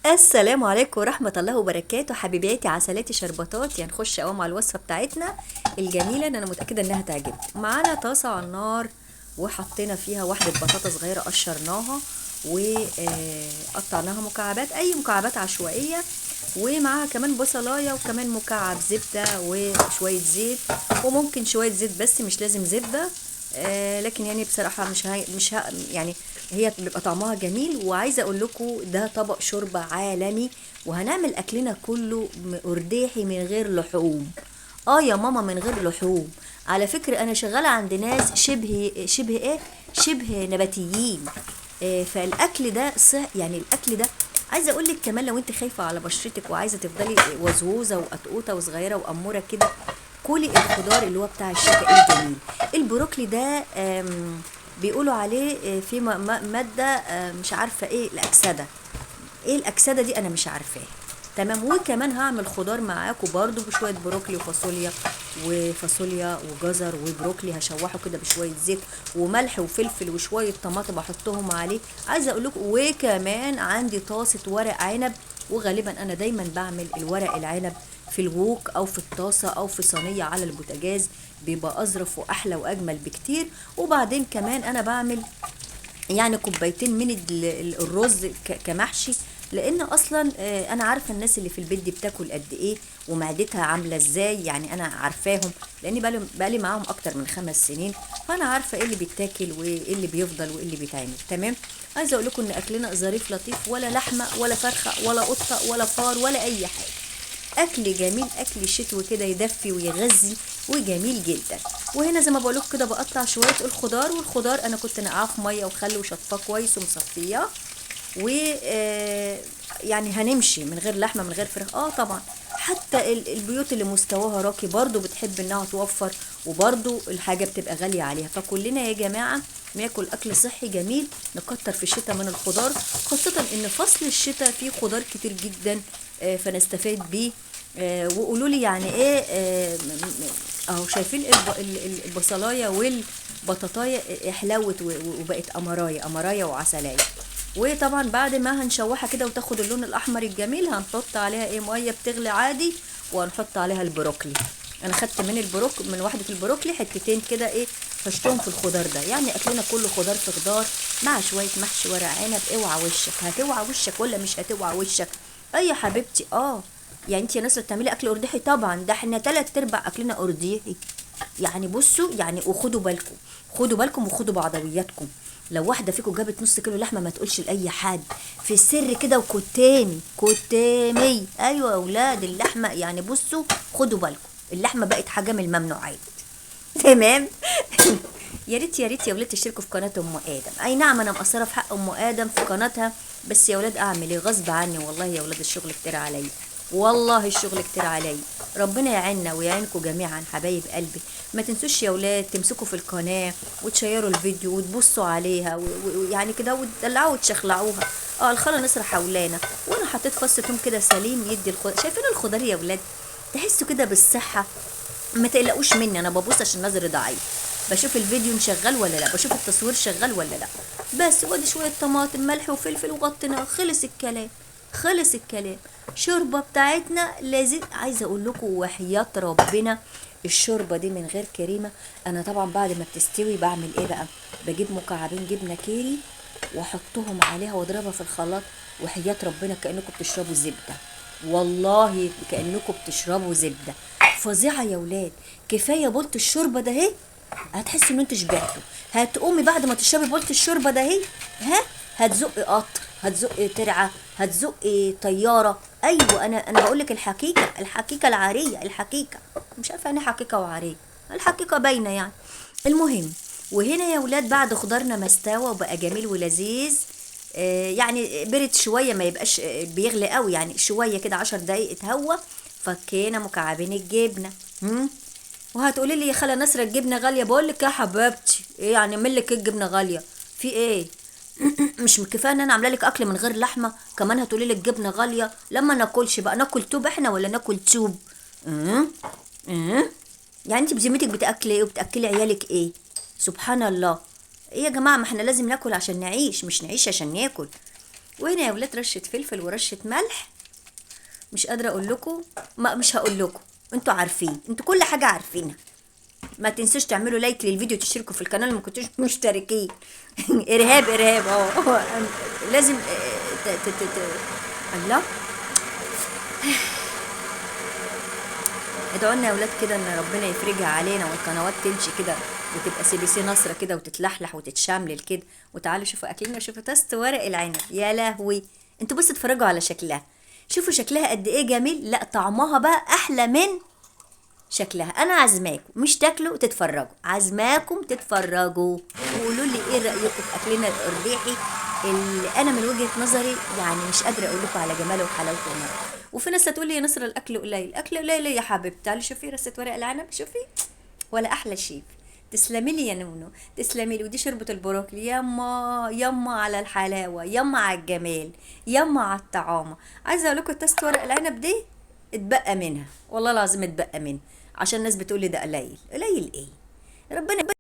السلام عليكم ورحمة الله وبركاته حبيباتي عسلاتي شربطاتي. هنخش اهو مع الوصفة بتاعتنا الجميلة اللي انا متأكدة انها تعجبكم. معانا طاسة على النار وحطينا فيها واحدة بطاطا صغيرة قشرناها وقطعناها مكعبات، اي مكعبات عشوائية، ومعاها كمان بصلاية وكمان مكعب زبدة وشوية زيت، وممكن شوية زيت بس مش لازم زبدة. لكن يعني بصراحة مش يعني هي بيبقى طعمها جميل. وعايزة اقول لكم ده طبق شوربة عالمي، وهنعمل اكلنا كله ارداحي من غير لحوم. اه يا ماما من غير لحوم. على فكرة انا شغالة عند ناس شبه ايه، شبه نباتيين. فالاكل ده يعني الاكل ده عايزه اقول لك كمان لو انت خايفه على بشرتك وعايزه تفضلي وزوزه وقطقوطه وصغيره واموره كده، كلي الخضار اللي هو بتاع الشتاء الجميل. البروكلي ده بيقولوا عليه في ماده مش عارفه ايه الاكسده. ايه الاكسده دي انا مش عارفاها. تمام. وكمان هعمل خضار معاكم برضو بشويه بروكلي وفاصوليا وجزر وبروكلي، هشوحه كده بشويه زيت وملح وفلفل وشويه طماطم احطهم عليه. عايزه اقول لكم وكمان عندي طاسه ورق عنب، وغالبا انا دايما بعمل الورق العنب في الووك او في الطاسه او في صينيه على البوتاجاز، بيبقى اظرف واحلى واجمل بكتير. وبعدين كمان انا بعمل يعني كوبايتين من الرز كمحشي، لان اصلا انا عارفه الناس اللي في البيت دي بتاكل قد ايه ومعدتها عامله ازاي، يعني انا عارفاهم لاني بقالي معاهم اكتر من 5 سنين، فانا عارفه ايه اللي بيتاكل وايه اللي بيفضل وايه اللي بيتعمل. تمام. عايزه اقول لكم ان اكلنا ظريف لطيف، ولا لحمه ولا فرخه ولا قطه ولا فار ولا اي حاجه. اكل جميل، اكل شتوي كده يدفي ويغذي وجميل جدا. وهنا زي ما بقولك كده بقطع شويه الخضار، والخضار انا كنت نقعاه في ميه وخل وشطفاه كويس ومصفياه. و يعني هنمشي من غير لحمه من غير فراخ، طبعا. حتى البيوت اللي مستواها راقي برضو بتحب انها توفر، وبرضو الحاجه بتبقى غاليه عليها. فكلنا يا جماعه ناكل اكل صحي جميل، نكتر في الشتاء من الخضار، خاصه ان فصل الشتاء فيه خضار كتير جدا فنستفاد بيه. وقولوا لي يعني ايه اهو شايفين البصلايه والبطاطايه حلوت وبقت قمرايه وعسلايه. وطبعا بعد ما هنشوحها كده وتاخد اللون الاحمر الجميل، هنحط عليها ايه ميه بتغلي عادي، وهنحط عليها البروكلي. انا خدت من وحده البروكلي حتتين كده ايه، فشتهم في الخضار ده. يعني اكلنا كله خضار في خضار مع شويه محشي ورق عنب. اوعى وشك، هتوعى وشك ولا مش هتوعى وشك؟ اي يا حبيبتي. يعني انت يا ناس بتعملي اكل ارداحي؟ طبعا ده احنا 3/4 اكلنا ارداحي. يعني بصوا يعني، وخدوا بالكم، خدوا بالكم وخدوا بعضوياتكم. لو واحده فيكم جابت نص كيلو لحمه ما تقولش لاي حد، في السر كده وكتامي. ايوه يا اولاد اللحمه يعني بصوا، خدوا بالكم اللحمه بقت حاجه من الممنوعات. تمام. يا ريت يا ريت يا ولاد تشتركوا في قناه ام ادم. اي نعم انا مقصره في حق ام ادم في قناتها، بس يا ولاد اعمل ايه غصب عني. والله يا ولاد الشغل كتير عليا، والله الشغل كتير عليا. ربنا يعيننا ويعينكم جميعا حبايب قلبي. ما تنسوش يا ولاد تمسكوا في القناه وتشيروا الفيديو وتبصوا عليها ويعني كده وتدلعوا وتشخلعوها. الخلا نصر حولانا. وانا حطيت فص توم كده سليم يدي الخضار. شايفين الخضار يا ولاد؟ تحسوا كده بالصحه. ما تقلقوش مني، انا ببص عشان نظري ضعيف، بشوف الفيديو شغال ولا لا، بشوف التصوير شغال ولا لا. بس وادي شويه طماطم ملح وفلفل وغطيناه، خلص الكلام. خلص الكلام. شوربه بتاعتنا لازم. عايزه اقول لكم وحياه ربنا الشوربه دي من غير كريمه. انا طبعا بعد ما بتستوي بعمل ايه بقى؟ بجيب مكعبين جبنه كيري واحطهم عليها واضربها في الخلاط، وحياه ربنا كانكم بتشربوا زبده. والله كانكم بتشربوا زبده. فظيعه يا ولاد. كفايه بولت الشوربه ده اهي، هتحسوا ان انتوا شبعتوا. هتقومي بعد ما تشربي بولت الشوربه ده اهي، ها، هتزقي قطر، هتزقي ترعه، هتزقي طياره. ايوه انا بقول لك الحقيقه، الحقيقه العاريه، الحقيقه. مش عارفه يعني حقيقه وعاريه، الحقيقه باينه يعني. المهم، وهنا يا ولاد بعد خضارنا ما استوى وبقى جميل ولذيذ، يعني برد شويه، ما يبقاش بيغلي قوي، يعني شويه كده 10 دقايق اتهوى. فكينا مكعبين الجبنه. وهتقولي لي يا خاله نصر الجبنه غاليه. بقول لك يا حبيبتي ايه يعني اعمل لك ايه الجبنه غاليه؟ في ايه؟ مش كفايه ان انا عامله لك اكل من غير لحمه، كمان هتقولي لي الجبنه غاليه؟ لما ناكلش بقى، ناكل توب احنا ولا ناكل توب؟ امم امم يعني انت بذمتك بتاكلي ايه وبتاكلي عيالك ايه؟ سبحان الله. ايه يا جماعه، ما احنا لازم ناكل عشان نعيش، مش نعيش عشان ناكل. وهنا يا ولاد رشه فلفل ورشه ملح. مش قادره اقول لكم، ما مش هقول لكم، انتوا عارفين، انتوا كل حاجه عارفينها. ما تنسوش تعملوا لايك للفيديو، تشتركوا في القناه اللي ما كنتوش مشتركين. ارهاب ارهاب لازم الله. ادعوا لنا يا ولاد كده ان ربنا يفرجها علينا والقنوات تمشي كده وتبقى سي بي سي نصره كده وتتلحلح وتتشملل كده. وتعالوا شوفوا اكلنا وشوفوا طاسه ورق العنب، يا لهوي. انتوا بس اتفرجوا على شكلها، شوفوا شكلها قد ايه جميل. لا طعمها بقى احلى من شكلها. انا عازماكم مش تاكلوا تتفرجوا، عازماكم تتفرجوا وقولوا لي ايه رايكم في اكلنا الاربيحي اللي انا من وجهه نظري يعني مش قادره اقول لكم على جماله وحلاوته ونره. وفي ناس هتقول لي يا نصر الاكل قليل، الاكل قليل يا حبيبتي. تعالي شوفي رصه ورق العنب، شوفي ولا احلى شيف. تسلمي لي يا نونو، تسلمي لي. ودي شوربه البروكلي، يما يما على الحلاوه، يما على الجمال، يما على الطعامه. عايزه اقول لكم تست ورق العنب دي اتبقى منها، والله العظيم اتبقى منها، عشان الناس بتقول لي ده قليل. قليل ايه؟ ربنا